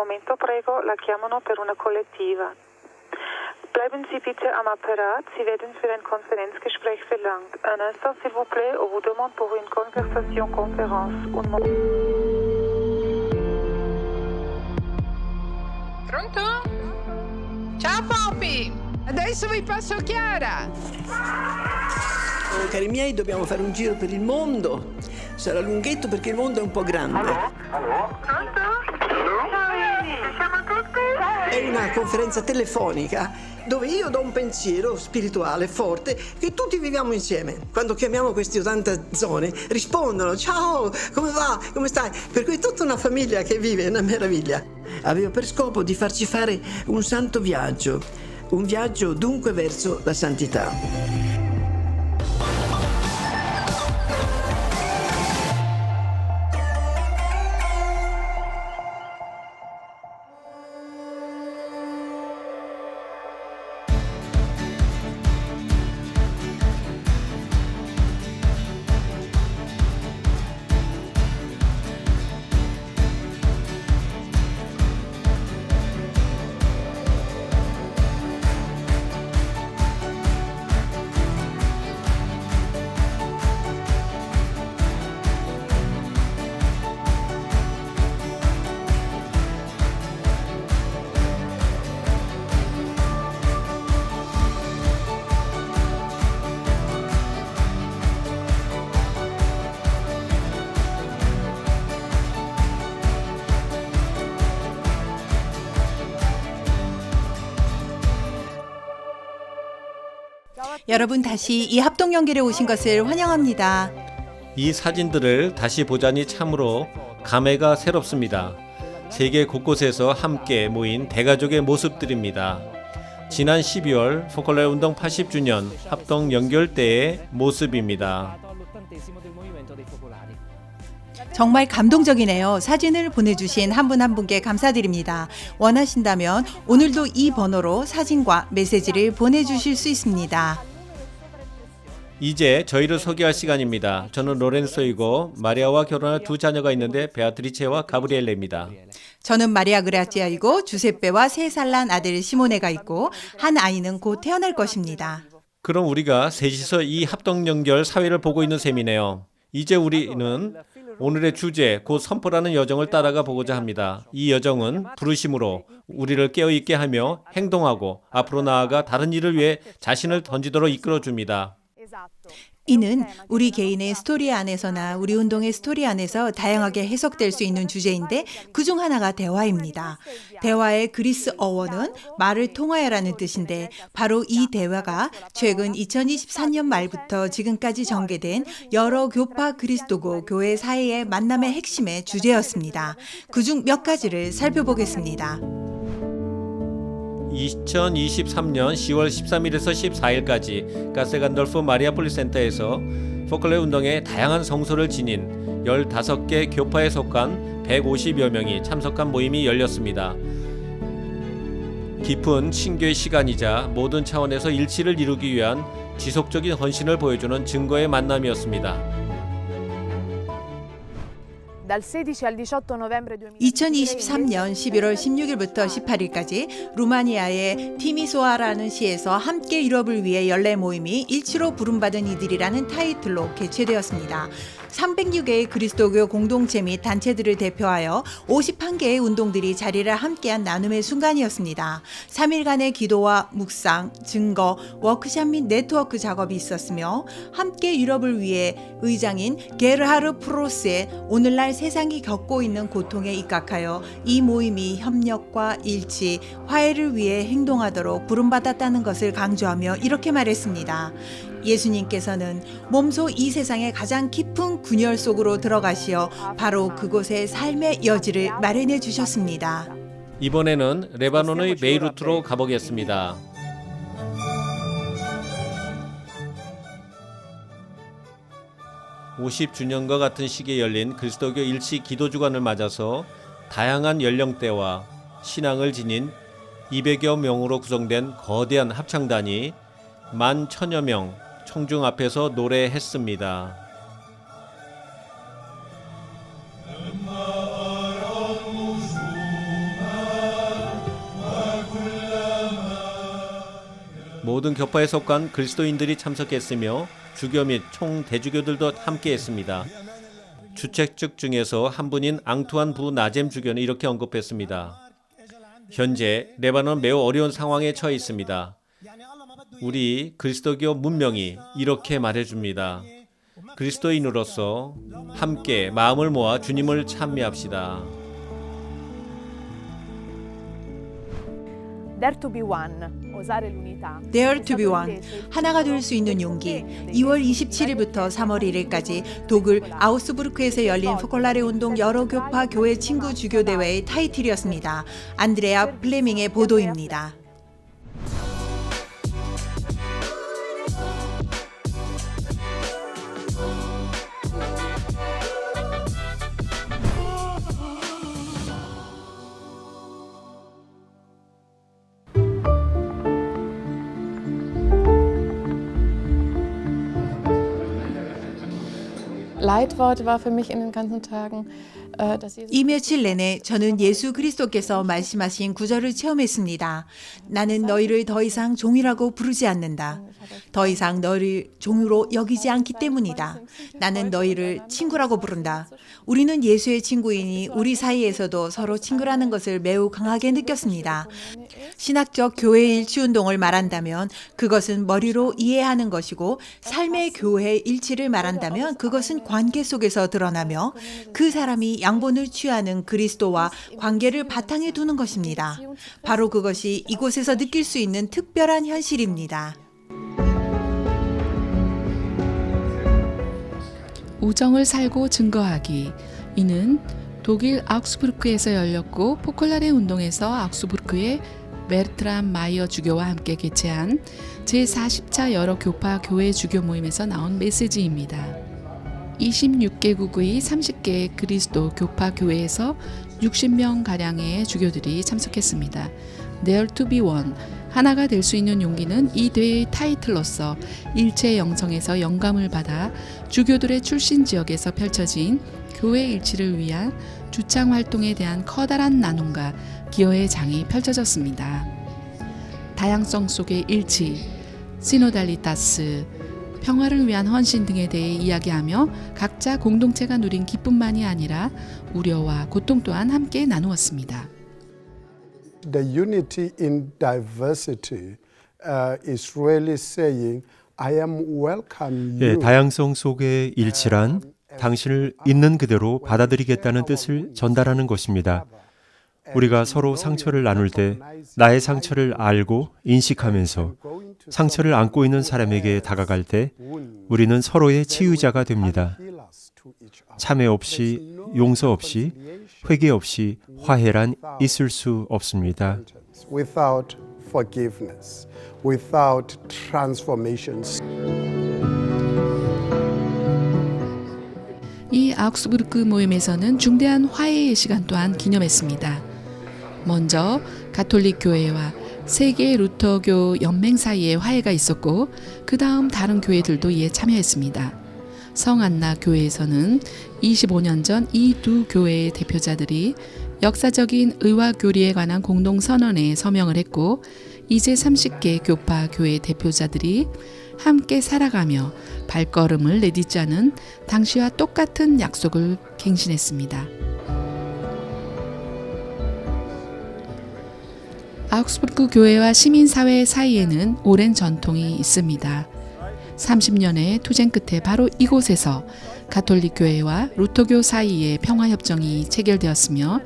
momento prego, la chiamano per una collettiva. Bleiben Sie bitte am Apparat, Sie werden für ein Konferenzgespräch verlangt. Un instant s'il vous plaît, on vous demande pour une conversation conférence. Un moment. Pronto? Ciao Poppy! Adesso vi passo Chiara! Oh, cari miei, dobbiamo fare un giro per il mondo. Sarà lunghetto perché il mondo è un po' grande. Pronto? Ciao, siamo tutti? È una conferenza telefonica dove io do un pensiero spirituale forte che tutti viviamo insieme. Quando chiamiamo queste 80 zone rispondono: ciao, come va? Come stai? Per cui è tutta una famiglia che vive, è una meraviglia. Avevo per scopo di farci fare un santo viaggio, un viaggio dunque verso la santità. 여러분 다시 이 합동 연결에 오신 것을 환영합니다. 이 사진들을 다시 보자니 참으로 감회가 새롭습니다. 세계 곳곳에서 함께 모인 대가족의 모습들입니다. 지난 12월 포컬레 운동 80주년 합동 연결 때의 모습입니다. 정말 감동적이네요. 사진을 보내주신 한 분 한 분께 감사드립니다. 원하신다면 오늘도 이 번호로 사진과 메시지를 보내주실 수 있습니다. 이제 저희를 소개할 시간입니다. 저는 로렌소이고 마리아와 결혼할 두 자녀가 있는데 베아트리체와 가브리엘레입니다. 저는 마리아 그라치아이고 주세페와 3살 난 아들 시모네가 있고 한 아이는 곧 태어날 것입니다. 그럼 우리가 셋이서 이 합동 연결 사회를 보고 있는 셈이네요. 이제 우리는 오늘의 주제, 곧 선포라는 여정을 따라가 보고자 합니다. 이 여정은 부르심으로 우리를 깨어있게 하며 행동하고 앞으로 나아가 다른 일을 위해 자신을 던지도록 이끌어줍니다. 이는 우리 개인의 스토리 안에서나 우리 운동의 스토리 안에서 다양하게 해석될 수 있는 주제인데 그중 하나가 대화입니다. 대화의 그리스 어원은 말을 통하여라는 뜻인데 바로 이 대화가 최근 2024년 말부터 지금까지 전개된 여러 교파 그리스도교 교회 사이의 만남의 핵심의 주제였습니다. 그중 몇 가지를 살펴보겠습니다. 2023년 10월 13일에서 14일까지 가세간돌프 마리아폴리 센터에서 포클레 운동의 다양한 성소를 지닌 15개 교파에 속한 150여 명이 참석한 모임이 열렸습니다. 깊은 친교의 시간이자 모든 차원에서 일치를 이루기 위한 지속적인 헌신을 보여주는 증거의 만남이었습니다. 2023년 11월 16일부터 18일까지 루마니아의 티미소아라는 시에서 함께 유럽을 위해 연례 모임이 일치로 부름받은 이들이라는 타이틀로 개최되었습니다. 306개의 그리스도교 공동체 및 단체들을 대표하여 51개의 운동들이 자리를 함께한 나눔의 순간이었습니다. 3일간의 기도와 묵상, 증거, 워크샵 및 네트워크 작업이 있었으며 함께 유럽을 위해 의장인 게르하르 프로스의 오늘날 세상이 겪고 있는 고통에 입각하여 이 모임이 협력과 일치, 화해를 위해 행동하도록 부름받았다는 것을 강조하며 이렇게 말했습니다. 예수님께서는 몸소 이 세상의 가장 깊은 군열 속으로 들어가시어 바로 그곳의 삶의 여지를 마련해 주셨습니다. 이번에는 레바논의 베이루트로 가보겠습니다. (50주년과) 같은 시기에 열린 그리스도교 일치 기도주간을 맞아서 다양한 연령대와 신앙을 지닌 200여 명으로 구성된 거대한 합창단이 11,000여 명 청중 앞에서 노래했습니다. 모든 교파에 속한 그리스도인들이 참석했으며 주교 및 총 대주교들도 함께했습니다. 주책 측 중에서 한 분인 앙투안 부 나젬 주교는 이렇게 언급했습니다. 현재 레바논은 매우 어려운 상황에 처해 있습니다. 우리 그리스도교 문명이 이렇게 말해줍니다. 그리스도인으로서 함께 마음을 모아 주님을 찬미합시다. Dare to be one, osare l'unità. Dare to be one, 하나가 될 수 있는 용기. 2월 27일부터 3월 1일까지 독일 아우스부르크에서 열린 포콜라레 운동 여러 교파 교회 친구 주교 대회의 타이틀이었습니다. 안드레아 플레밍의 보도입니다. Leitwort war für mich in den ganzen Tagen, dass Jesus 이 며칠 내내 저는 예수 그리스도께서 말씀하신 구절을 체험했습니다. 나는 너희를 더 이상 종이라고 부르지 않는다. 더 이상 너희를 종으로 여기지 않기 때문이다. 나는 너희를 친구라고 부른다. 우리는 예수의 친구이니 우리 사이에서도 서로 친구라는 것을 매우 강하게 느꼈습니다. 신학적 교회 일치운동을 말한다면 그것은 머리로 이해하는 것이고 삶의 교회 일치를 말한다면 그것은 관계 속에서 드러나며 그 사람이 양본을 취하는 그리스도와 관계를 바탕에 두는 것입니다. 바로 그것이 이곳에서 느낄 수 있는 특별한 현실입니다. 우정을 살고 증거하기. 이는 독일 아우스부르크에서 열렸고 포콜라레 운동에서 아우스부르크의 베르트람 마이어 주교와 함께 개최한 제40차 여러 교파 교회 주교 모임에서 나온 메시지입니다. 26개국의 30개의 그리스도 교파 교회에서 60명가량의 주교들이 참석했습니다. Dare to be one, 하나가 될 수 있는 용기는 이 대회의 타이틀로서 일체 영성에서 영감을 받아 주교들의 출신 지역에서 펼쳐진 교회 일치를 위한 주창 활동에 대한 커다란 나눔과 기여의 장이 펼쳐졌습니다. 다양성 속의 일치, 시노달리타스, 평화를 위한 헌신 등에 대해 이야기하며 각자 공동체가 누린 기쁨만이 아니라 우려와 고통 또한 함께 나누었습니다. The unity in diversity is really saying, I am welcome you. 예, 다양성 속의 일치란 당신을 있는 그대로 받아들이겠다는 뜻을 전달하는 것입니다. 우리가 서로 상처를 나눌 때 나의 상처를 알고 인식하면서 상처를 안고 있는 사람에게 다가갈 때 우리는 서로의 치유자가 됩니다. 참회 없이, 용서 없이, 회개 없이 화해란 있을 수 없습니다. Without forgiveness, without transformations. 이 아우스부르크 모임에서는 중대한 화해의 시간 또한 기념했습니다. 먼저 가톨릭 교회와 세계 루터교 연맹 사이에 화해가 있었고 그 다음 다른 교회들도 이에 참여했습니다. 성안나 교회에서는 25년 전 이 두 교회의 대표자들이 역사적인 의와 교리에 관한 공동선언에 서명을 했고 이제 30개 교파 교회 대표자들이 함께 살아가며 발걸음을 내딛자는 당시와 똑같은 약속을 갱신했습니다. 아우스부르크 교회와 시민사회 사이에는 오랜 전통이 있습니다. 30년의 투쟁 끝에 바로 이곳에서 가톨릭 교회와 루터교 사이에 평화협정이 체결되었으며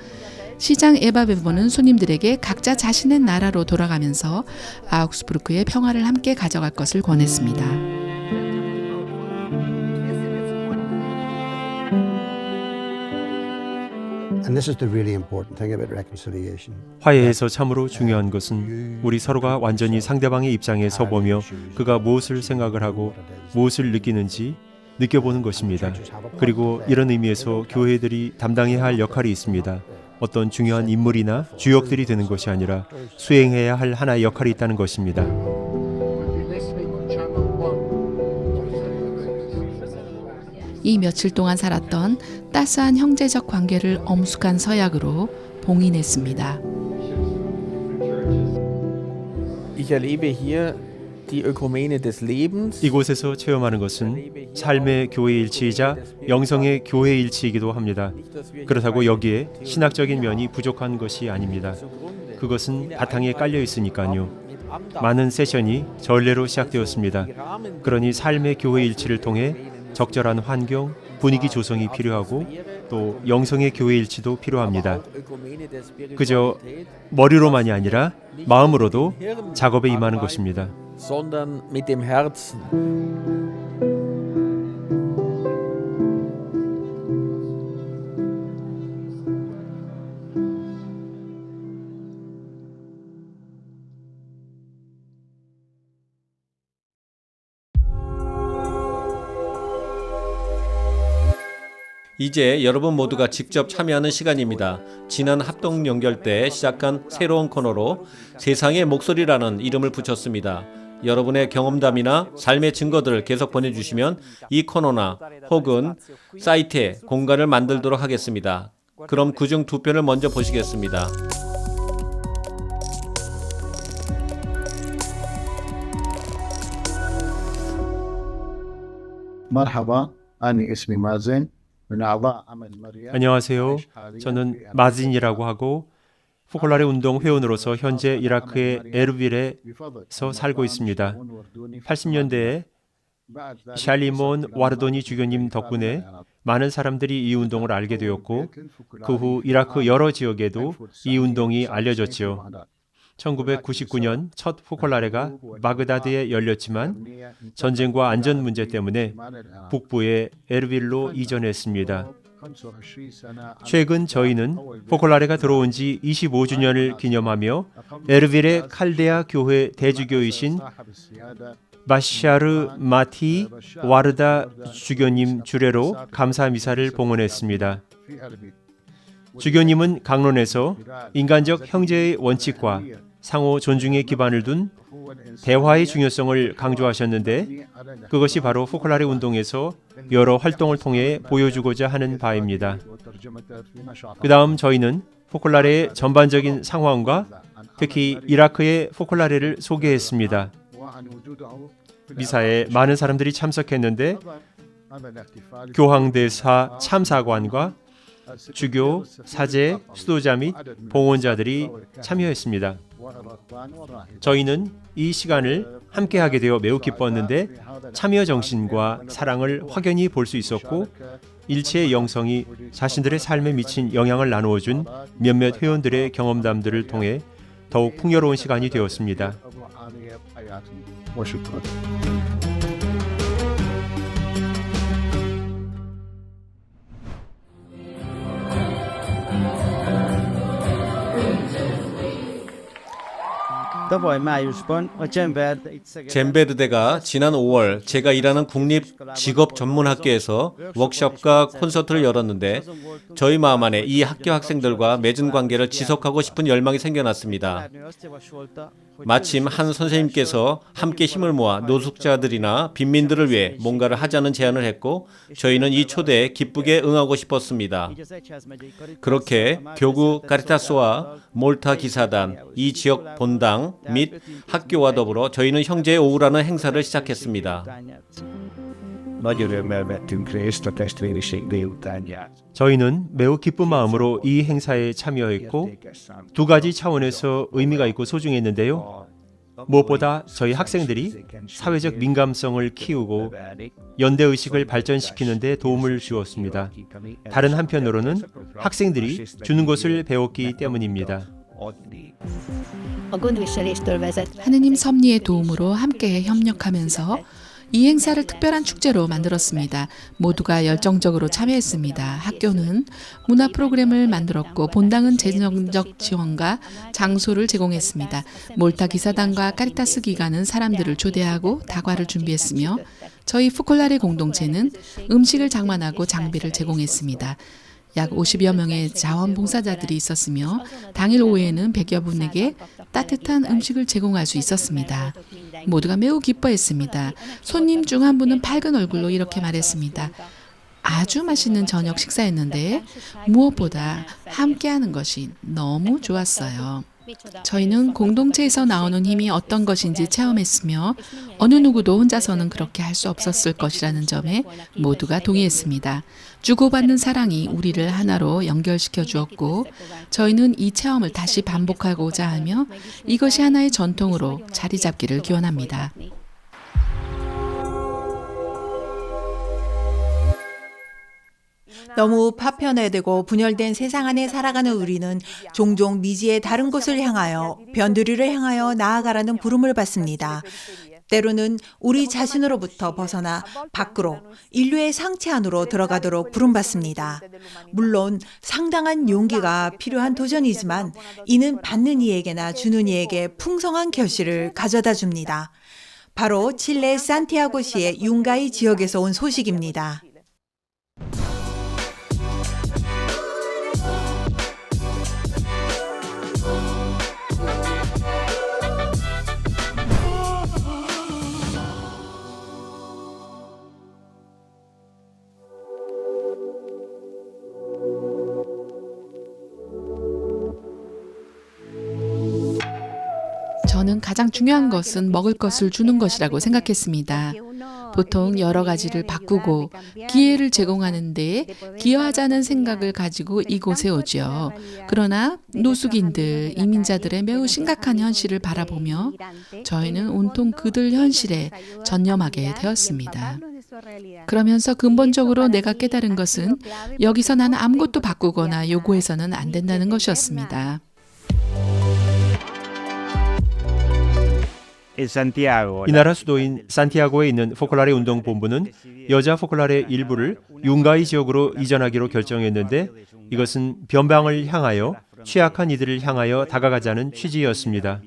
시장 에바 베버는 손님들에게 각자 자신의 나라로 돌아가면서 아우스부르크의 평화를 함께 가져갈 것을 권했습니다. 화해에서 참으로 중요한 것은 우리 서로가 완전히 상대방의 입장에 서보며 그가 무엇을 생각을 하고 무엇을 느끼는지 느껴보는 것입니다. 그리고 이런 의미에서 교회들이 담당해야 할 역할이 있습니다. 어떤 중요한 인물이나 주역들이 되는 것이 아니라 수행해야 할 하나의 역할이 있다는 것입니다. 이 며칠 동안 살았던 따스한 형제적 관계를 엄숙한 서약으로 봉인했습니다. Ich erlebe hier 이곳에서 체험하는 것은 삶의 교회일치이자 영성의 교회일치이기도 합니다. 그렇다고 여기에 신학적인 면이 부족한 것이 아닙니다. 그것은 바탕에 깔려 있으니까요. 많은 세션이 전례로 시작되었습니다. 그러니 삶의 교회일치를 통해 적절한 환경, 분위기 조성이 필요하고 또 영성의 교회일치도 필요합니다. 그저 머리로만이 아니라 마음으로도 작업에 임하는 것입니다. sondern mit dem Herzen. 이제 여러분 모두가 직접 참여하는 시간입니다. 지난 합동 연결 때 시작한 새로운 코너로 세상의 목소리라는 이름을 붙였습니다. 여러분의 경험담이나 삶의 증거들을 계속 보내주시면 이 코너나 혹은 사이트에 공간을 만들도록 하겠습니다. 그럼 그중 두 편을 먼저 보시겠습니다. مرحبا أنا اسمي مازن. 안녕하세요. 저는 마진이라고 하고 포콜라레 운동 회원으로서 현재 이라크의 에르빌에서 살고 있습니다. 80년대에 샬리몬 와르도니 주교님 덕분에 많은 사람들이 이 운동을 알게 되었고 그 후 이라크 여러 지역에도 이 운동이 알려졌지요. 1999년 첫 포콜라레가 바그다드에 열렸지만 전쟁과 안전 문제 때문에 북부의 에르빌로 이전했습니다. 최근 저희는 포콜라레가 들어온 지 25주년을 기념하며 에르빌의 칼데아 교회 대주교이신 바샤르 마티 와르다 주교님 주례로 감사 미사를 봉헌했습니다. 주교님은 강론에서 인간적 형제의 원칙과 상호 존중의 기반을 둔 대화의 중요성을 강조하셨는데 그것이 바로 포콜라레 운동에서 여러 활동을 통해 보여주고자 하는 바입니다. 그 다음 저희는 포콜라레의 전반적인 상황과 특히 이라크의 포콜라레를 소개했습니다. 미사에 많은 사람들이 참석했는데 교황대사 참사관과 주교, 사제, 수도자 및 봉헌자들이 참여했습니다. 저희는 이 시간을 함께하게 되어 매우 기뻤는데 참여 정신과 사랑을 확연히 볼 수 있었고 일체의 영성이 자신들의 삶에 미친 영향을 나누어준 몇몇 회원들의 경험담들을 통해 더욱 풍요로운 시간이 되었습니다. 젬베르데가 지난 5월 제가 일하는 국립직업전문학교에서 워크숍과 콘서트를 열었는데 저희 마음 안에 이 학교 학생들과 맺은 관계를 지속하고 싶은 열망이 생겨났습니다. 마침 한 선생님께서 함께 힘을 모아 노숙자들이나 빈민들을 위해 뭔가를 하자는 제안을 했고 저희는 이 초대에 기쁘게 응하고 싶었습니다. 그렇게 교구 카리타스와 몰타 기사단, 이 지역 본당 및 학교와 더불어 저희는 형제의 오후라는 행사를 시작했습니다. 저희는 매우 기쁜 마음으로 이 행사에 참여했고 두 가지 차원에서 의미가 있고 소중했는데요. 무엇보다 저희 학생들이 사회적 민감성을 키우고 연대의식을 발전시키는 데 도움을 주었습니다. 다른 한편으로는 학생들이 주는 것을 배웠기 때문입니다. 하느님 섭리의 도움으로 함께 협력하면서 이 행사를 특별한 축제로 만들었습니다. 모두가 열정적으로 참여했습니다. 학교는 문화 프로그램을 만들었고 본당은 재정적 지원과 장소를 제공했습니다. 몰타 기사단과 카리타스 기관은 사람들을 초대하고 다과를 준비했으며 저희 포콜라레 공동체는 음식을 장만하고 장비를 제공했습니다. 약 50여 명의 자원봉사자들이 있었으며 당일 오후에는 100여 분에게 따뜻한 음식을 제공할 수 있었습니다. 모두가 매우 기뻐했습니다. 손님 중 한 분은 밝은 얼굴로 이렇게 말했습니다. 아주 맛있는 저녁 식사였는데 무엇보다 함께하는 것이 너무 좋았어요. 저희는 공동체에서 나오는 힘이 어떤 것인지 체험했으며 어느 누구도 혼자서는 그렇게 할 수 없었을 것이라는 점에 모두가 동의했습니다. 주고받는 사랑이 우리를 하나로 연결시켜 주었고 저희는 이 체험을 다시 반복하고자 하며 이것이 하나의 전통으로 자리 잡기를 기원합니다. 너무 파편화되고 분열된 세상 안에 살아가는 우리는 종종 미지의 다른 곳을 향하여 변두리를 향하여 나아가라는 부름을 받습니다. 때로는 우리 자신으로부터 벗어나 밖으로 인류의 상체 안으로 들어가도록 부름받습니다. 물론 상당한 용기가 필요한 도전이지만 이는 받는 이에게나 주는 이에게 풍성한 결실을 가져다 줍니다. 바로 칠레 산티아고시의 융가이 지역에서 온 소식입니다. 저는 가장 중요한 것은 먹을 것을 주는 것이라고 생각했습니다. 보통 여러 가지를 바꾸고 기회를 제공하는데 기여하자는 생각을 가지고 이곳에 오죠. 그러나 노숙인들, 이민자들의 매우 심각한 현실을 바라보며 저희는 온통 그들 현실에 전념하게 되었습니다. 그러면서 근본적으로 내가 깨달은 것은 여기서 나는 아무것도 바꾸거나 요구해서는 안 된다는 것이었습니다. 이 나라 수도인 산티아고에 있는 포콜라레 운동 본부는 여자 포콜라레 일부를 융가이 지역으로 이전하기로 결정했는데 이것은 변방을 향하여 취약한 이들을 향하여 다가가자는 취지였습니다.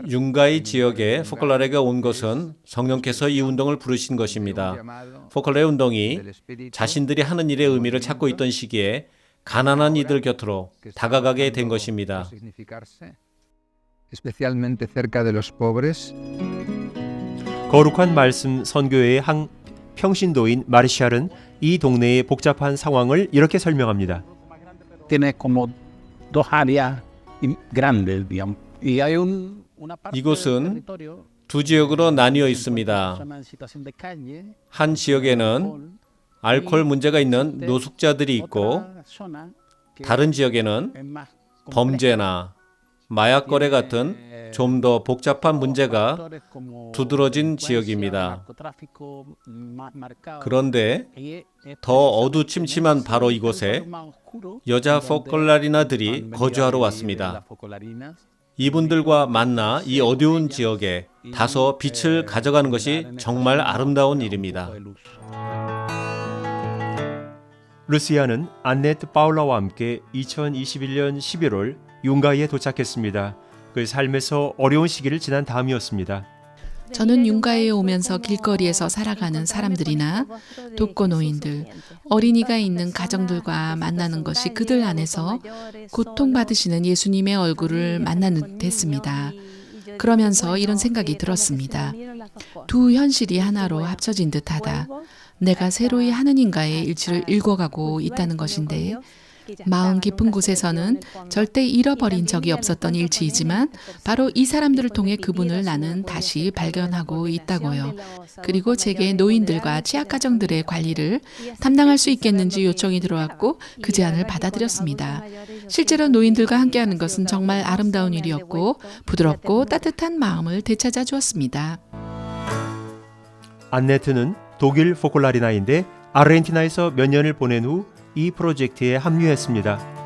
융가이 지역에 포콜라레가 온 것은 성령께서 이 운동을 부르신 것입니다. 포콜라레 운동이 자신들이 하는 일의 의미를 찾고 있던 시기에 가난한 이들 곁으로 다가가게 된 것입니다. 거룩한 말씀 선교회의 한 평신도인 마르샬은 이 동네의 복잡한 상황을 이렇게 설명합니다. 이곳은 두 지역으로 나뉘어 있습니다. 한 지역에는 알코올 문제가 있는 노숙자들이 있고 다른 지역에는 범죄나 마약 거래 같은 좀 더 복잡한 문제가 두드러진 지역입니다. 그런데 더 어두침침한 바로 이곳에 여자 포콜라리나들이 거주하러 왔습니다. 이분들과 만나 이 어두운 지역에 다소 빛을 가져가는 것이 정말 아름다운 일입니다. 루시아는 안네트 파울라와 함께 2021년 11월 융가이에 도착했습니다. 그 삶에서 어려운 시기를 지난 다음이었습니다. 저는 융가이에 오면서 길거리에서 살아가는 사람들이나 독거노인들, 어린이가 있는 가정들과 만나는 것이 그들 안에서 고통받으시는 예수님의 얼굴을 만나는 듯 했습니다. 그러면서 이런 생각이 들었습니다. 두 현실이 하나로 합쳐진 듯하다. 내가 새로이 하느님과의 일치를 읽어가고 있다는 것인데 마음 깊은 곳에서는 절대 잃어버린 적이 없었던 일치이지만 바로 이 사람들을 통해 그분을 나는 다시 발견하고 있다고요. 그리고 제게 노인들과 취약가정들의 관리를 담당할 수 있겠는지 요청이 들어왔고 그 제안을 받아들였습니다. 실제로 노인들과 함께하는 것은 정말 아름다운 일이었고 부드럽고 따뜻한 마음을 되찾아 주었습니다. 안네트는 독일 포콜라리나인데 아르헨티나에서 몇 년을 보낸 후 이 프로젝트에 합류했습니다.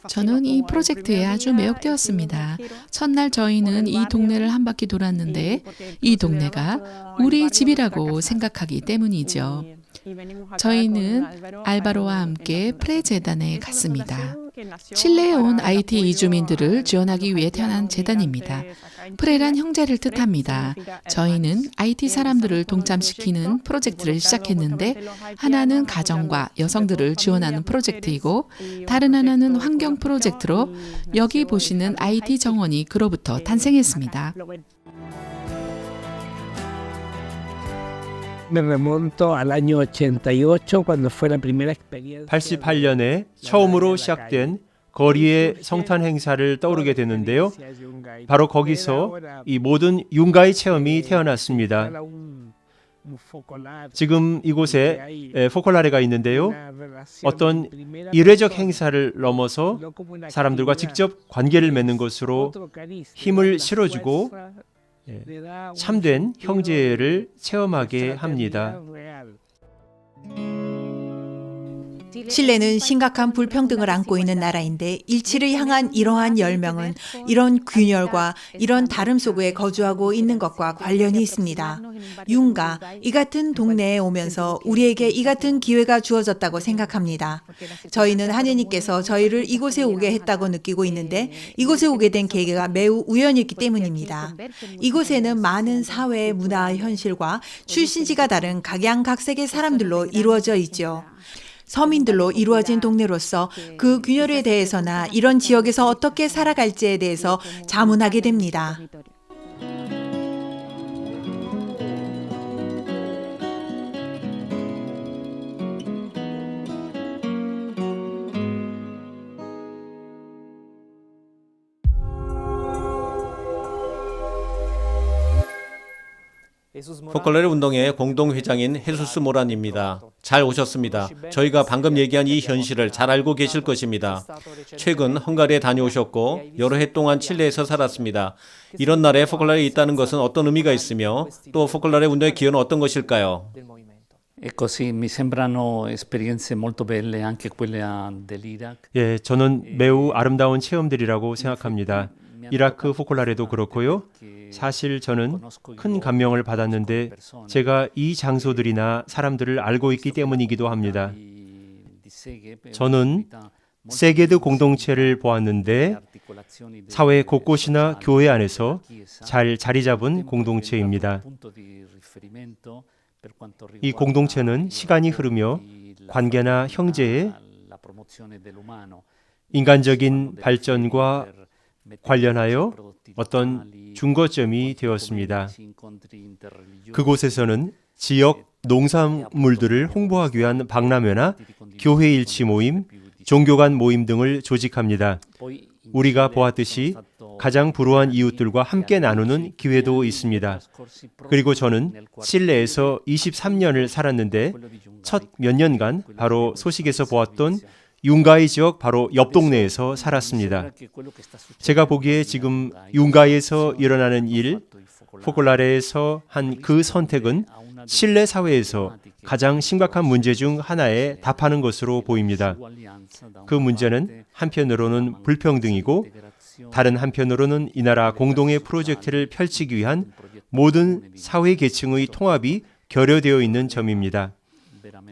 저는 이 프로젝트에 아주 매혹되었습니다. 첫날 저희는 이 동네를 한 바퀴 돌았는데 이 동네가 우리 집이라고 생각하기 때문이죠. 저희는 알바로와 함께 프레 재단에 갔습니다. 칠레에 온 IT 이주민들을 지원하기 위해 태어난 재단입니다. 프레란 형제를 뜻합니다. 저희는 IT 사람들을 동참시키는 프로젝트를 시작했는데 하나는 가정과 여성들을 지원하는 프로젝트이고 다른 하나는 환경 프로젝트로 여기 보시는 IT 정원이 그로부터 탄생했습니다. Me remonto al año 88 cuando fue la primera experiencia. 88년에 처음으로 시작된 거리의 성탄 행사를 떠오르게 됐는데요. 바로 거기서 이 모든 융가의 체험이 태어났습니다. 지금 이곳에 포콜라레가 있는데요. 어떤 일회적 행사를 넘어서 사람들과 직접 관계를 맺는 것으로 힘을 실어주고 참된 형제를 체험하게 합니다. 칠레는 심각한 불평등을 안고 있는 나라인데 일치를 향한 이러한 열명은 이런 균열과 이런 다름 속에 거주하고 있는 것과 관련이 있습니다. 융가, 이 같은 동네에 오면서 우리에게 이 같은 기회가 주어졌다고 생각합니다. 저희는 하느님께서 저희를 이곳에 오게 했다고 느끼고 있는데 이곳에 오게 된 계기가 매우 우연이었기 때문입니다. 이곳에는 많은 사회, 문화, 현실과 출신지가 다른 각양각색의 사람들로 이루어져 있죠. 서민들로 이루어진 동네로서 그 균열에 대해서나 이런 지역에서 어떻게 살아갈지에 대해서 자문하게 됩니다. 포콜라레 운동의 공동회장인 헤수스 모란입니다. 잘 오셨습니다. 저희가 방금 얘기한 이 현실을 잘 알고 계실 것입니다. 최근 헝가리에 다녀오셨고 여러 해 동안 칠레에서 살았습니다. 이런 날에 포콜라레에 있다는 것은 어떤 의미가 있으며 또 포콜라레 운동의 기여는 어떤 것일까요? 예, 저는 매우 아름다운 체험들이라고 생각합니다. 이라크 포콜라레도 그렇고요. 사실 저는 큰 감명을 받았는데 제가 이 장소들이나 사람들을 알고 있기 때문이기도 합니다. 저는 세게드 공동체를 보았는데 사회 곳곳이나 교회 안에서 잘 자리 잡은 공동체입니다. 이 공동체는 시간이 흐르며 관계나 형제의 인간적인 발전과 관련하여 어떤 중거점이 되었습니다. 그곳에서는 지역 농산물들을 홍보하기 위한 박람회나 교회 일치 모임, 종교 간 모임 등을 조직합니다. 우리가 보았듯이 가장 불우한 이웃들과 함께 나누는 기회도 있습니다. 그리고 저는 칠레에서 23년을 살았는데 첫 몇 년간 바로 소식에서 보았던 융가이 지역 바로 옆 동네에서 살았습니다. 제가 보기에 지금 융가이에서 일어나는 일, 포콜라레에서 한 그 선택은 칠레 사회에서 가장 심각한 문제 중 하나에 답하는 것으로 보입니다. 그 문제는 한편으로는 불평등이고 다른 한편으로는 이 나라 공동의 프로젝트를 펼치기 위한 모든 사회 계층의 통합이 결여되어 있는 점입니다.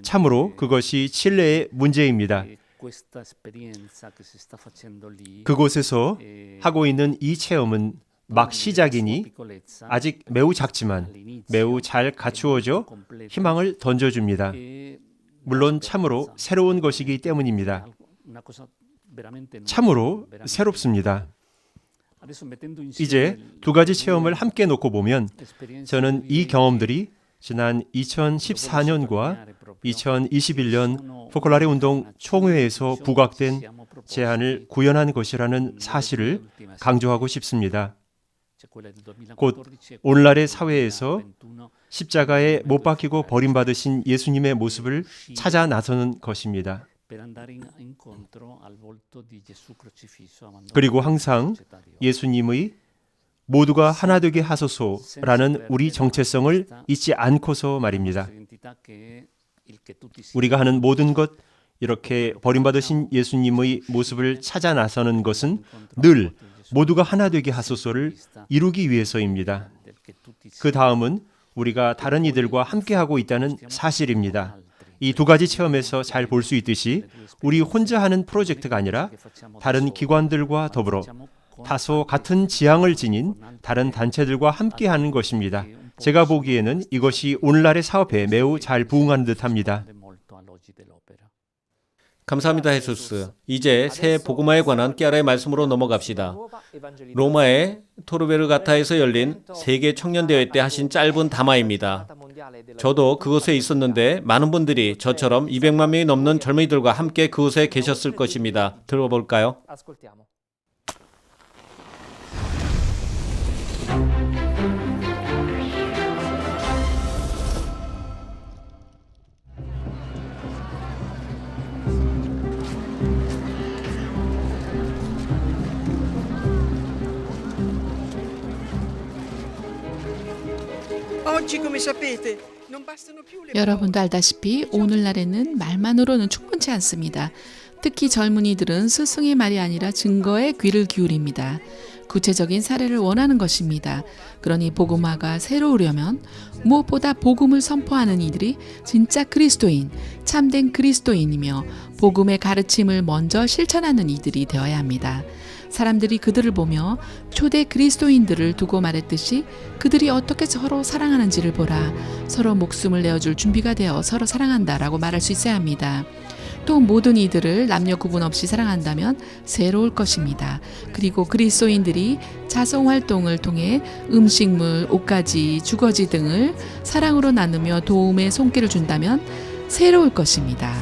참으로 그것이 칠레의 문제입니다. 그곳에서 하고 있는 이 체험은 막 시작이니 아직 매우 작지만 매우 잘 갖추어져 희망을 던져줍니다. 물론 참으로 새로운 것이기 때문입니다. 참으로 새롭습니다. 이제 두 가지 체험을 함께 놓고 보면 저는 이 경험들이 지난 2014년과 2021년 포콜라레 운동 총회에서 부각된 제안을 구현한 것이라는 사실을 강조하고 싶습니다. 곧 오늘날의 사회에서 십자가에 못 박히고 버림받으신 예수님의 모습을 찾아 나서는 것입니다. 그리고 항상 예수님의 모두가 하나 되게 하소서라는 우리 정체성을 잊지 않고서 말입니다. 우리가 하는 모든 것, 이렇게 버림받으신 예수님의 모습을 찾아 나서는 것은 늘 모두가 하나 되게 하소서를 이루기 위해서입니다. 그 다음은 우리가 다른 이들과 함께하고 있다는 사실입니다. 이 두 가지 체험에서 잘 볼 수 있듯이 우리 혼자 하는 프로젝트가 아니라 다른 기관들과 더불어 다소 같은 지향을 지닌 다른 단체들과 함께하는 것입니다. 제가 보기에는 이것이 오늘날의 사업에 매우 잘 부응하는 듯합니다. 감사합니다, 헤수스. 이제 새 복음화에 관한 끼아라의 말씀으로 넘어갑시다. 로마의 토르베르가타에서 열린 세계 청년대회 때 하신 짧은 담화입니다. 저도 그곳에 있었는데 많은 분들이 저처럼 200만 명이 넘는 젊은이들과 함께 그곳에 계셨을 것입니다. 들어볼까요? Oggi, come sapete, non bastano più le 여러분도 알다시피 오늘날에는 말만으로는 충분치 않습니다. 특히 젊은이들은 스승의 말이 아니라 증거에 귀를 기울입니다. 구체적인 사례를 원하는 것입니다. 그러니 복음화가 새로우려면 무엇보다 복음을 선포하는 이들이 진짜 그리스도인, 참된 그리스도인이며 복음의 가르침을 먼저 실천하는 이들이 되어야 합니다. 사람들이 그들을 보며 초대 그리스도인들을 두고 말했듯이 그들이 어떻게 서로 사랑하는지를 보라. 서로 목숨을 내어줄 준비가 되어 서로 사랑한다라고 말할 수 있어야 합니다. 또 모든 이들을 남녀 구분 없이 사랑한다면 새로울 것입니다. 그리고 그리스도인들이 자성활동을 통해 음식물, 옷가지, 주거지 등을 사랑으로 나누며 도움의 손길을 준다면 새로울 것입니다.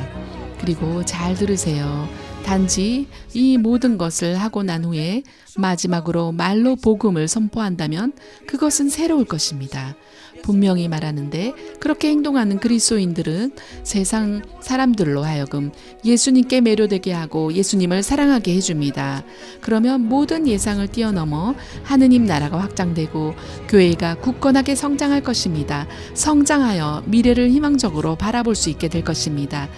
그리고 잘 들으세요. 단지 이 모든 것을 하고 난 후에 마지막으로 말로 복음을 선포한다면 그것은 새로울 것입니다. 분명히 말하는데 그렇게 행동하는 그리스도인들은 세상 사람들로 하여금 예수님께 매료되게 하고 예수님을 사랑하게 해줍니다. 그러면 모든 예상을 뛰어넘어 하느님 나라가 확장되고 교회가 굳건하게 성장할 것입니다. 성장하여 미래를 희망적으로 바라볼 수 있게 될 것입니다.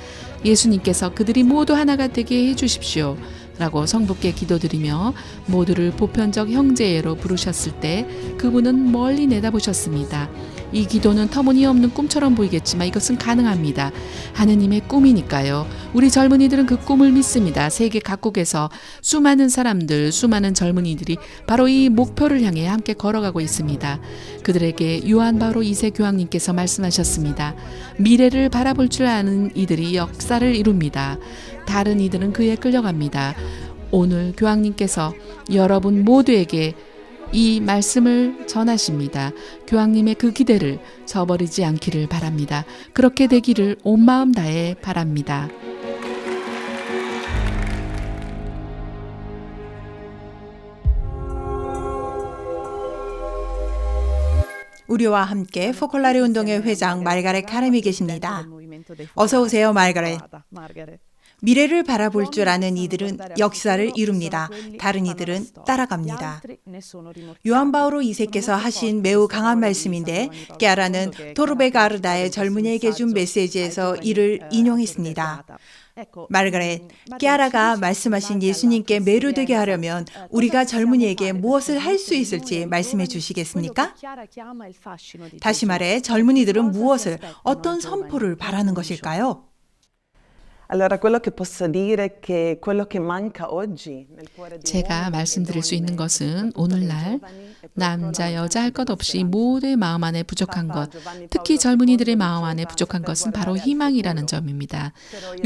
예수님께서 그들이 모두 하나가 되게 해주십시오 라고 성부께 기도드리며 모두를 보편적 형제로 부르셨을 때 그분은 멀리 내다보셨습니다. 이 기도는 터무니없는 꿈처럼 보이겠지만 이것은 가능합니다. 하느님의 꿈이니까요. 우리 젊은이들은 그 꿈을 믿습니다. 세계 각국에서 수많은 사람들, 수많은 젊은이들이 바로 이 목표를 향해 함께 걸어가고 있습니다. 그들에게 요한 바오로 2세 교황님께서 말씀하셨습니다. 미래를 바라볼 줄 아는 이들이 역사를 이룹니다. 다른 이들은 그에 끌려갑니다. 오늘 교황님께서 여러분 모두에게 이 말씀을 전하십니다. 교황님의 그 기대를 저버리지 않기를 바랍니다. 그렇게 되기를 온 마음 다해 바랍니다. 우리와 함께 포콜라레 운동회 회장 마르가렛 카렘이 계십니다. 어서 오세요, 마르가렛. 미래를 바라볼 줄 아는 이들은 역사를 이룹니다. 다른 이들은 따라갑니다. 요한 바오로 2세께서 하신 매우 강한 말씀인데 끼아라는 토르베가르다의 젊은이에게 준 메시지에서 이를 인용했습니다. 마르가렛, 끼아라가 말씀하신 예수님께 매료되게 하려면 우리가 젊은이에게 무엇을 할 수 있을지 말씀해 주시겠습니까? 다시 말해 젊은이들은 무엇을, 어떤 선포를 바라는 것일까요? 제가 말씀드릴 수 있는 것은 오늘날 남자, 여자 할 것 없이 모두의 마음 안에 부족한 것, 특히 젊은이들의 마음 안에 부족한 것은 바로 희망이라는 점입니다.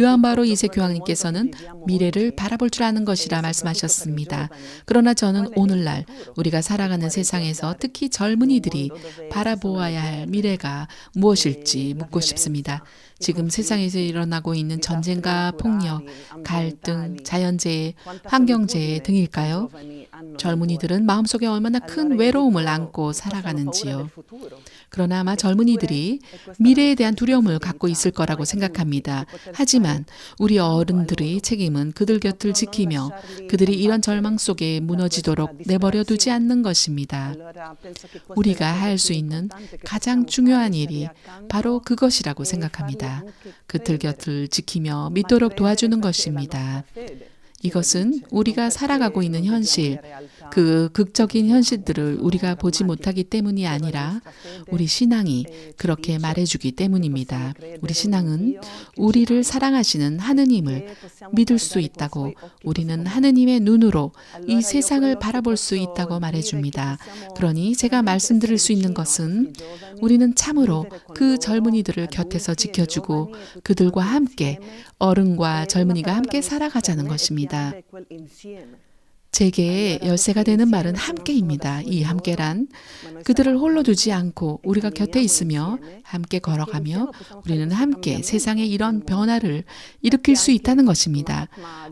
요한 바오로 2세 교황님께서는 미래를 바라볼 줄 아는 것이라 말씀하셨습니다. 그러나 저는 오늘날 우리가 살아가는 세상에서 특히 젊은이들이 바라보아야 할 미래가 무엇일지 묻고 싶습니다. 지금 세상에서 일어나고 있는 전쟁과 폭력, 갈등, 자연재해, 환경재해 등일까요? 젊은이들은 마음속에 얼마나 큰 외로움을 안고 살아가는지요. 그러나 아마 젊은이들이 미래에 대한 두려움을 갖고 있을 거라고 생각합니다. 하지만 우리 어른들의 책임은 그들 곁을 지키며 그들이 이런 절망 속에 무너지도록 내버려 두지 않는 것입니다. 우리가 할 수 있는 가장 중요한 일이 바로 그것이라고 생각합니다. 그들 곁을 지키며 믿도록 도와주는 것입니다. 이것은 우리가 살아가고 있는 현실, 그 극적인 현실들을 우리가 보지 못하기 때문이 아니라 우리 신앙이 그렇게 말해주기 때문입니다. 우리 신앙은 우리를 사랑하시는 하느님을 믿을 수 있다고, 우리는 하느님의 눈으로 이 세상을 바라볼 수 있다고 말해줍니다. 그러니 제가 말씀드릴 수 있는 것은 우리는 참으로 그 젊은이들을 곁에서 지켜주고 그들과 함께 어른과 젊은이가 함께 살아가자는 것입니다. 제게 열쇠가 되는 말은 함께입니다. 이 함께란 그들을 홀로 두지 않고 우리가 곁에 있으며 함께 걸어가며 우리는 함께 세상에 이런 변화를 일으킬 수 있다는 것입니다.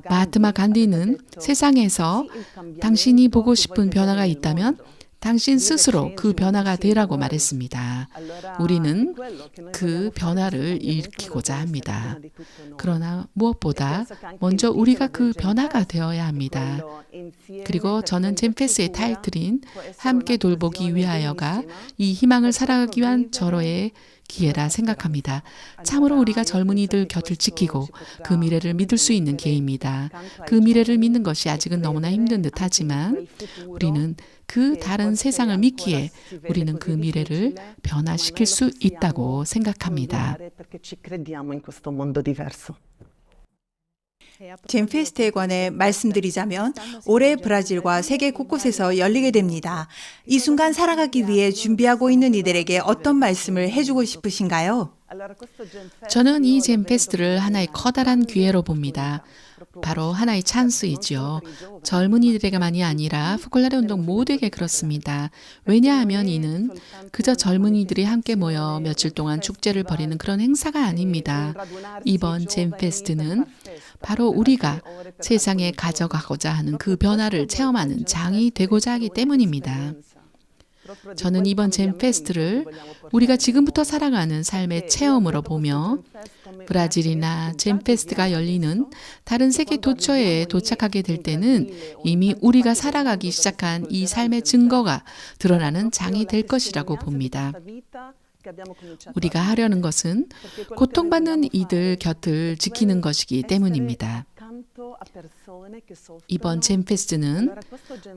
마하트마 간디는 세상에서 당신이 보고 싶은 변화가 있다면 당신 스스로 그 변화가 되라고 말했습니다. 우리는 그 변화를 일으키고자 합니다. 그러나 무엇보다 먼저 우리가 그 변화가 되어야 합니다. 그리고 저는 젠페스의 타이틀인 함께 돌보기 위하여가 이 희망을 살아가기 위한 절호의 기회라 생각합니다. 참으로 우리가 젊은이들 곁을 지키고 그 미래를 믿을 수 있는 기회입니다. 그 미래를 믿는 것이 아직은 너무나 힘든 듯하지만 우리는 그 다른 세상을 믿기에 우리는 그 미래를 변화시킬 수 있다고 생각합니다. 젠페스트에 관해 말씀드리자면 올해 브라질과 세계 곳곳에서 열리게 됩니다. 이 순간 살아가기 위해 준비하고 있는 이들에게 어떤 말씀을 해주고 싶으신가요? 저는 이 젠페스트를 하나의 커다란 기회로 봅니다. 바로 하나의 찬스이죠. 젊은이들에게만이 아니라 포콜라레 운동 모두에게 그렇습니다. 왜냐하면 이는 그저 젊은이들이 함께 모여 며칠 동안 축제를 벌이는 그런 행사가 아닙니다. 이번 젠페스트는 바로 우리가 세상에 가져가고자 하는 그 변화를 체험하는 장이 되고자 하기 때문입니다. 저는 이번 젠페스트를 우리가 지금부터 살아가는 삶의 체험으로 보며 브라질이나 젠페스트가 열리는 다른 세계 도처에 도착하게 될 때는 이미 우리가 살아가기 시작한 이 삶의 증거가 드러나는 장이 될 것이라고 봅니다. 우리가 하려는 것은 고통받는 이들 곁을 지키는 것이기 때문입니다. 이번 젠페스트는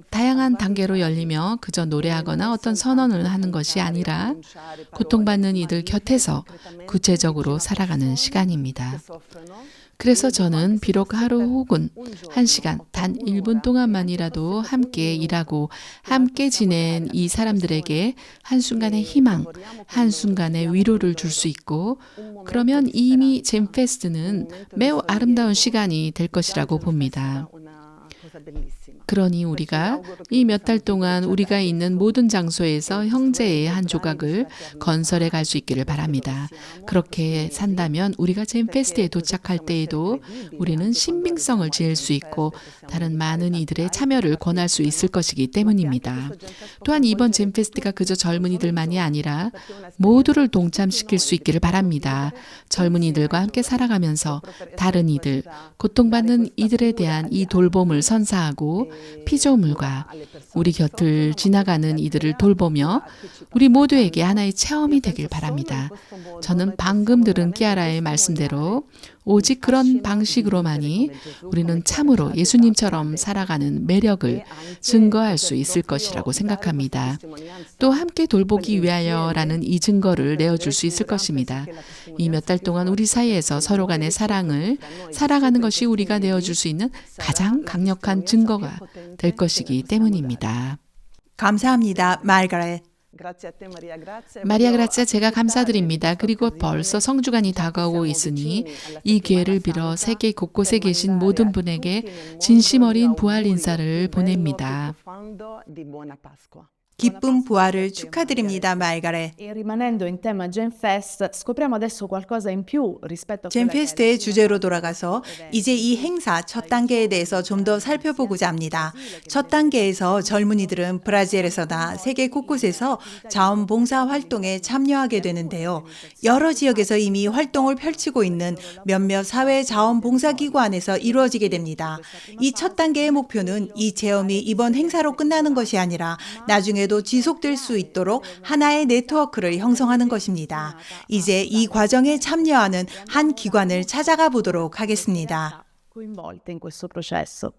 다양한 단계로 열리며 그저 노래하거나 어떤 선언을 하는 것이 아니라 고통받는 이들 곁에서 구체적으로 살아가는 시간입니다. 그래서 저는 비록 하루 혹은 1시간, 단 1분 동안만이라도 함께 일하고 함께 지낸 이 사람들에게 한순간의 희망, 한순간의 위로를 줄 수 있고 그러면 이미 젠페스트는 매우 아름다운 시간이 될 것이라고 봅니다. 그러니 우리가 이 몇 달 동안 우리가 있는 모든 장소에서 형제의 한 조각을 건설해 갈 수 있기를 바랍니다. 그렇게 산다면 우리가 젠페스트에 도착할 때에도 우리는 신빙성을 지을 수 있고 다른 많은 이들의 참여를 권할 수 있을 것이기 때문입니다. 또한 이번 젠페스트가 그저 젊은이들만이 아니라 모두를 동참시킬 수 있기를 바랍니다. 젊은이들과 함께 살아가면서 다른 이들, 고통받는 이들에 대한 이 돌봄을 선사하고 피조물과 우리 곁을 지나가는 이들을 돌보며 우리 모두에게 하나의 체험이 되길 바랍니다. 저는 방금 들은 키아라의 말씀대로 오직 그런 방식으로만이 우리는 참으로 예수님처럼 살아가는 매력을 증거할 수 있을 것이라고 생각합니다. 또 함께 돌보기 위하여라는 이 증거를 내어줄 수 있을 것입니다. 이 몇 달 동안 우리 사이에서 서로 간의 사랑을 살아가는 것이 우리가 내어줄 수 있는 가장 강력한 증거가 될 것이기 때문입니다. 감사합니다, 마르가렛. 마리아 그라치아, 제가 감사드립니다. 그리고 벌써 성주간이 다가오고 있으니 이 기회를 빌어 세계 곳곳에 계신 모든 분에게 진심 어린 부활 인사를 보냅니다. 기쁜 부활을 축하드립니다, 마르가렛. 젠페스트의 주제로 돌아가서 이제 이 행사 첫 단계에 대해서 좀 더 살펴보고자 합니다. 첫 단계에서 젊은이들은 브라질에서나 세계 곳곳에서 자원봉사 활동에 참여하게 되는데요. 여러 지역에서 이미 활동을 펼치고 있는 몇몇 사회 자원봉사기구 안에서 이루어지게 됩니다. 이 첫 단계의 목표는 이 체험이 이번 행사로 끝나는 것이 아니라 나중에도 지속될 수 있도록 하나의 네트워크를 형성하는 것입니다. 이제 이 과정에 참여하는 한 기관을 찾아가 보도록 하겠습니다. coinvolte in questo processo.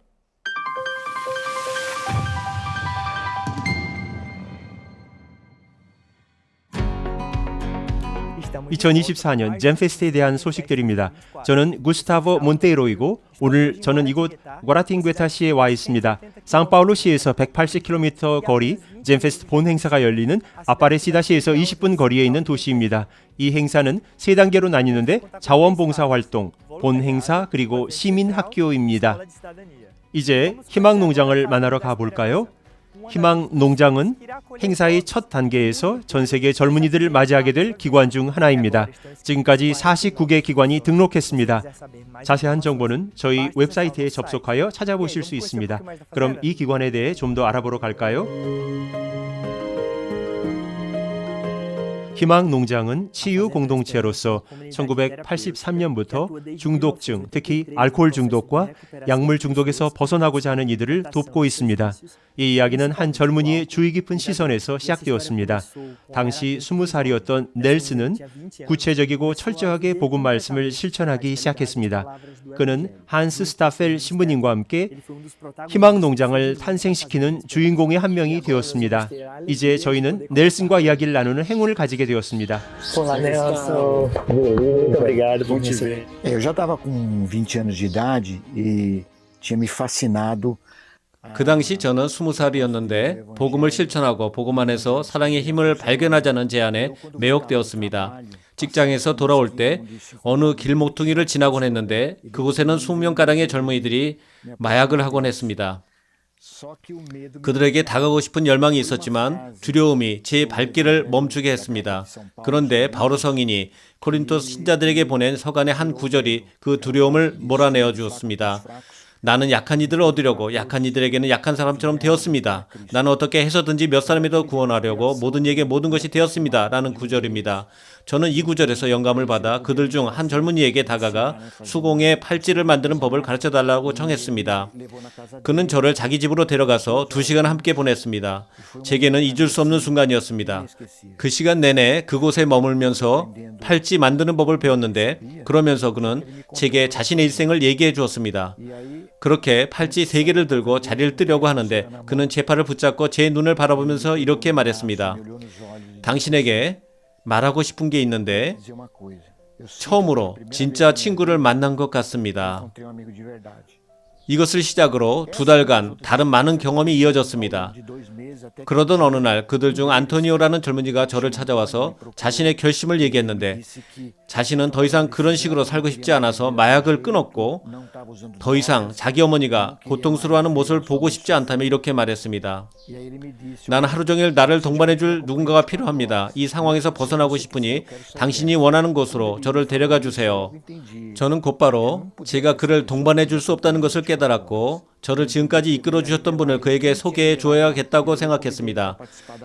2024년 잼페스트에 대한 소식들입니다. 저는 구스타보 몬테이로이고 오늘 저는 이곳 과라팅베타시에 와 있습니다. 상파울루시에서 180km 거리 잼페스트 본 행사가 열리는 아파레시다시에서 20분 거리에 있는 도시입니다. 이 행사는 세 단계로 나뉘는데 자원봉사 활동, 본 행사 그리고 시민학교입니다. 이제 희망농장을 만나러 가볼까요? 희망농장은 행사의 첫 단계에서 전 세계 젊은이들을 맞이하게 될 기관 중 하나입니다. 지금까지 49개 기관이 등록했습니다. 자세한 정보는 저희 웹사이트에 접속하여 찾아보실 수 있습니다. 그럼 이 기관에 대해 좀 더 알아보러 갈까요? 희망농장은 치유 공동체로서 1983년부터 중독증, 특히 알코올 중독과 약물 중독에서 벗어나고자 하는 이들을 돕고 있습니다. 이 이야기는 한 젊은이의 주의 깊은 시선에서 시작되었습니다. 당시 20살이었던 넬슨은 구체적이고 철저하게 복음 말씀을 실천하기 시작했습니다. 그는 한스 스타펠 신부님과 함께 희망농장을 탄생시키는 주인공의 한 명이 되었습니다. 이제 저희는 넬슨과 이야기를 나누는 행운을 가지게 되었습니다. Olá, Nelson. Muito obrigado por te ver. Eu já estava com 20 anos de idade e tinha me fascinado. 그 당시 저는 20살이었는데 복음을 실천하고 복음 안에서 사랑의 힘을 발견하자는 제안에 매혹되었습니다. 직장에서 돌아올 때 어느 길모퉁이를 지나곤 했는데 그곳에는 20명가량의 젊은이들이 마약을 하곤 했습니다. 그들에게 다가가고 싶은 열망이 있었지만 두려움이 제 발길을 멈추게 했습니다. 그런데 바오로 성인이 고린도 신자들에게 보낸 서간의 한 구절이 그 두려움을 몰아내어 주었습니다. 나는 약한 이들을 얻으려고 약한 이들에게는 약한 사람처럼 되었습니다. 나는 어떻게 해서든지 몇 사람이라도 구원하려고 모든 이에게 모든 것이 되었습니다. 라는 구절입니다. 저는 이 구절에서 영감을 받아 그들 중 한 젊은이에게 다가가 수공의 팔찌를 만드는 법을 가르쳐달라고 청했습니다. 그는 저를 자기 집으로 데려가서 2시간 함께 보냈습니다. 제게는 잊을 수 없는 순간이었습니다. 그 시간 내내 그곳에 머물면서 팔찌 만드는 법을 배웠는데 그러면서 그는 제게 자신의 일생을 얘기해 주었습니다. 그렇게 팔찌 3개를 들고 자리를 뜨려고 하는데 그는 제 팔을 붙잡고 제 눈을 바라보면서 이렇게 말했습니다. 당신에게 말하고 싶은 게 있는데 처음으로 진짜 친구를 만난 것 같습니다. 이것을 시작으로 2달간 다른 많은 경험이 이어졌습니다. 그러던 어느 날 그들 중 안토니오라는 젊은이가 저를 찾아와서 자신의 결심을 얘기했는데 자신은 더 이상 그런 식으로 살고 싶지 않아서 마약을 끊었고 더 이상 자기 어머니가 고통스러워하는 모습을 보고 싶지 않다며 이렇게 말했습니다. 나는 하루 종일 나를 동반해줄 누군가가 필요합니다. 이 상황에서 벗어나고 싶으니 당신이 원하는 곳으로 저를 데려가 주세요. 저는 곧바로 제가 그를 동반해줄 수 없다는 것을 깨달았고 저를 지금까지 이끌어 주셨던 분을 그에게 소개해 주어야겠다고 생각했습니다.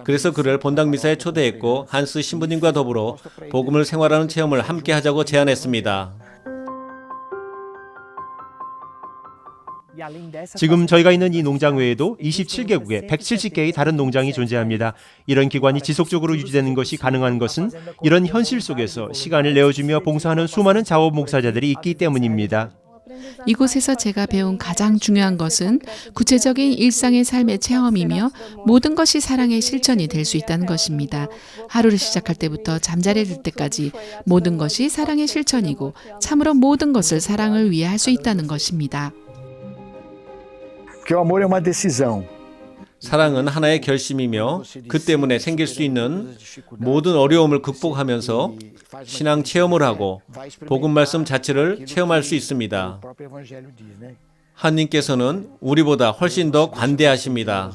그래서 그를 본당 미사에 초대했고 한스 신부님과 더불어 복음을 생활하는 체험을 함께 하자고 제안했습니다. 지금 저희가 있는 이 농장 외에도 27개국에 170개의 다른 농장이 존재합니다. 이런 기관이 지속적으로 유지되는 것이 가능한 것은 이런 현실 속에서 시간을 내어주며 봉사하는 수많은 자원봉사자들이 있기 때문입니다. 이곳에서 제가 배운 가장 중요한 것은 구체적인 일상의 삶의 체험이며 모든 것이 사랑의 실천이 될 수 있다는 것입니다. 하루를 시작할 때부터 잠자리에 들 때까지 모든 것이 사랑의 실천이고 참으로 모든 것을 사랑을 위해 할 수 있다는 것입니다. Porque o amor é uma decisão. 사랑은 하나의 결심이며 그 때문에 생길 수 있는 모든 어려움을 극복하면서 신앙 체험을 하고 복음 말씀 자체를 체험할 수 있습니다. 하나님께서는 우리보다 훨씬 더 관대하십니다.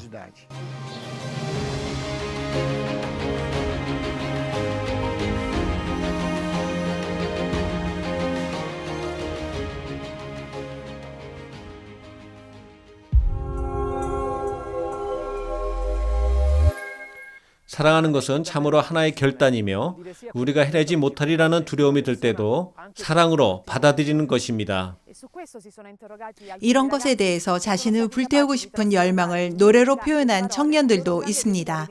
사랑하는 것은 참으로 하나의 결단이며 우리가 해내지 못하리라는 두려움이 들 때도 사랑으로 받아들이는 것입니다. 이런 것에 대해서 자신을 불태우고 싶은 열망을 노래로 표현한 청년들도 있습니다.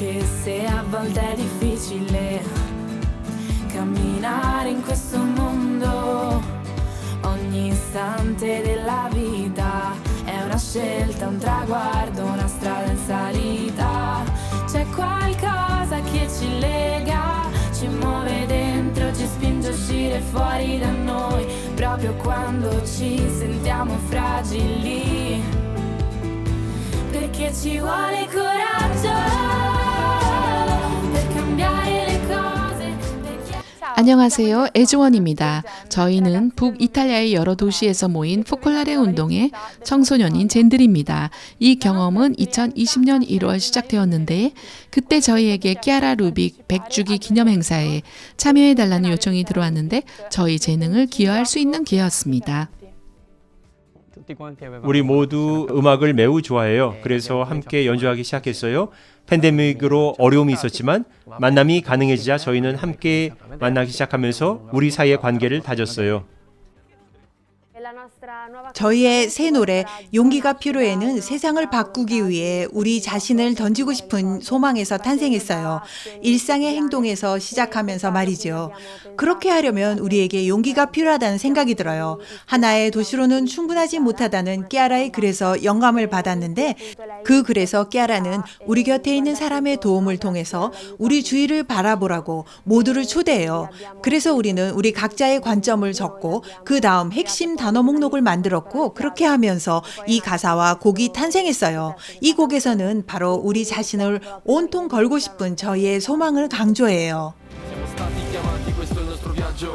Anche se a volte è difficile camminare in questo mondo, ogni istante della vita è una scelta, un traguardo, una strada in salita. C'è qualcosa che ci lega, ci muove dentro, ci spinge a uscire fuori da noi, proprio quando ci sentiamo fragili, perché ci vuole coraggio per cambiare le cose. 안녕하세요. 애주원입니다. 저희는 북이탈리아의 여러 도시에서 모인 포콜라레 운동의 청소년인 젠들입니다. 이 경험은 2020년 1월 시작되었는데 그때 저희에게 키아라 루빅 100주기 기념 행사에 참여해달라는 요청이 들어왔는데 저희 재능을 기여할 수 있는 기회였습니다. 우리 모두 음악을 매우 좋아해요. 그래서 함께 연주하기 시작했어요. 팬데믹으로 어려움이 있었지만 만남이 가능해지자 저희는 함께 만나기 시작하면서 우리 사이의 관계를 다졌어요. 저희의 새 노래 용기가 필요해는 세상을 바꾸기 위해 우리 자신을 던지고 싶은 소망에서 탄생했어요. 일상의 행동에서 시작하면서 말이죠. 그렇게 하려면 우리에게 용기가 필요하다는 생각이 들어요. 하나의 도시로는 충분하지 못하다는 끼아라의 글에서 영감을 받았는데 그 글에서 끼아라는 우리 곁에 있는 사람의 도움을 통해서 우리 주위를 바라보라고 모두를 초대해요. 그래서 우리는 우리 각자의 관점을 적고 그 다음 핵심 단어 목록을 만들었고 그렇게 하면서 이 가사와 곡이 탄생했어요. 이 곡에서는 바로 우리 자신을 온통 걸고 싶은 저희의 소망을 강조해요.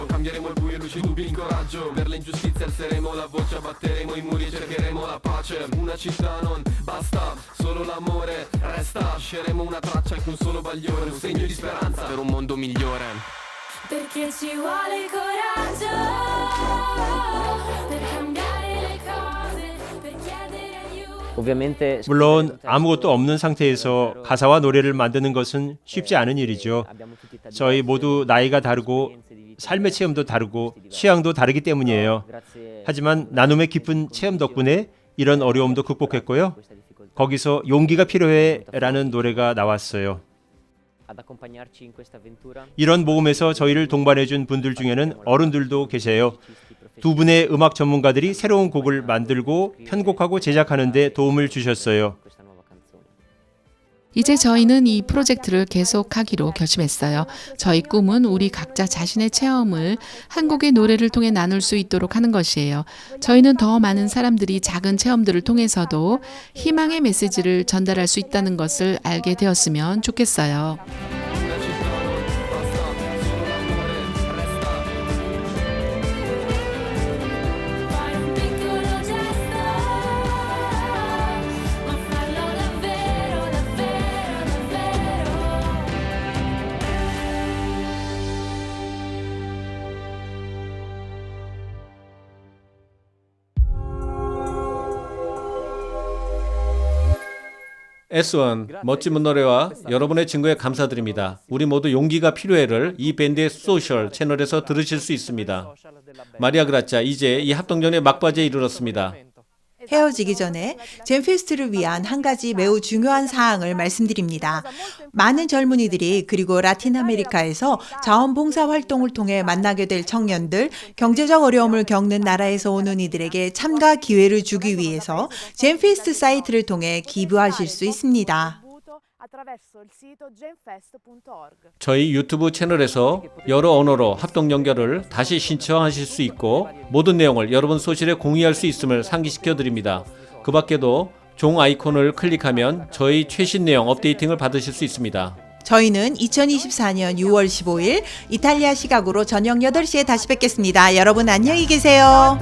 Cambieremo il buio e luci dubbi incoraggio. Per le ingiustizie alzeremo la voce, abbatteremo i muri e cercheremo la pace. Una città non basta, solo l'amore resta. Lasceremo una traccia anche un solo bagliore, un segno di speranza per un mondo migliore. Perché ci vuole coraggio per cambiare le cose, per chiedere aiuto. 물론 아무것도 없는 상태에서 가사와 노래를 만드는 것은 쉽지 않은 일이죠. 저희 모두 나이가 다르고 삶의 체험도 다르고 취향도 다르기 때문이에요. 하지만 나눔의 깊은 체험 덕분에 이런 어려움도 극복했고요. 거기서 용기가 필요해라는 노래가 나왔어요. 이런 모험에서 저희를 동반해준 분들 중에는 어른들도 계세요. 두 분의 음악 전문가들이 새로운 곡을 만들고 편곡하고 제작하는 데 도움을 주셨어요. 이제 저희는 이 프로젝트를 계속하기로 결심했어요. 저희 꿈은 우리 각자 자신의 체험을 한 곡의 노래를 통해 나눌 수 있도록 하는 것이에요. 저희는 더 많은 사람들이 작은 체험들을 통해서도 희망의 메시지를 전달할 수 있다는 것을 알게 되었으면 좋겠어요. S1 멋진 노래와 여러분의 증거에 감사드립니다. 우리 모두 용기가 필요해를 이 밴드의 소셜 채널에서 들으실 수 있습니다. 마리아 그라짜, 이제 이 합동전의 막바지에 이르렀습니다. 헤어지기 전에 젠페스트를 위한 한 가지 매우 중요한 사항을 말씀드립니다. 많은 젊은이들이 그리고 라틴 아메리카에서 자원봉사 활동을 통해 만나게 될 청년들, 경제적 어려움을 겪는 나라에서 오는 이들에게 참가 기회를 주기 위해서 젠페스트 사이트를 통해 기부하실 수 있습니다. 저희 유튜브 채널에서 여러 언어로 합동 연결을 다시 신청하실 수 있고 모든 내용을 여러분 소실에 공유할 수 있음을 상기시켜 드립니다. 그 밖에도 종 아이콘을 클릭하면 저희 최신 내용 업데이팅을 받으실 수 있습니다. 저희는 2024년 6월 15일 이탈리아 시각으로 저녁 8시에 다시 뵙겠습니다. 여러분 안녕히 계세요.